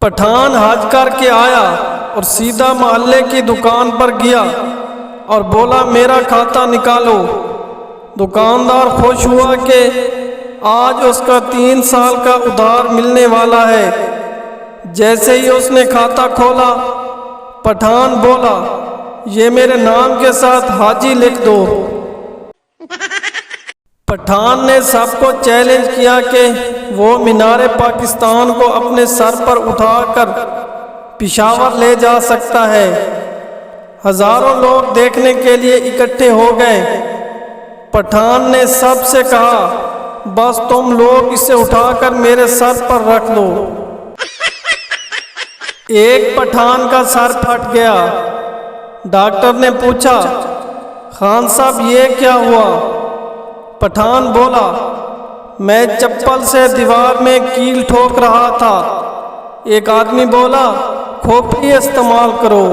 پٹھان حج کر کے آیا اور سیدھا محلے کی دکان پر گیا اور بولا میرا کھاتا نکالو۔ دکاندار خوش ہوا کہ آج اس کا 3 سال کا ادھار ملنے والا ہے۔ جیسے ہی اس نے کھاتا کھولا، پٹھان بولا یہ میرے نام کے ساتھ حاجی لکھ دو۔ پٹھان نے سب کو چیلنج کیا کہ وہ مینار پاکستان کو اپنے سر پر اٹھا کر پشاور لے جا سکتا ہے۔ ہزاروں لوگ دیکھنے کے لیے اکٹھے ہو گئے۔ پٹھان نے سب سے کہا بس تم لوگ اسے اٹھا کر میرے سر پر رکھ دو۔ ایک پٹھان کا سر پھٹ گیا۔ ڈاکٹر نے پوچھا خان صاحب یہ کیا ہوا؟ پٹھان بولا میں چپل سے دیوار میں کیل ٹھوک رہا تھا۔ ایک آدمی بولا کھوپڑی استعمال کرو۔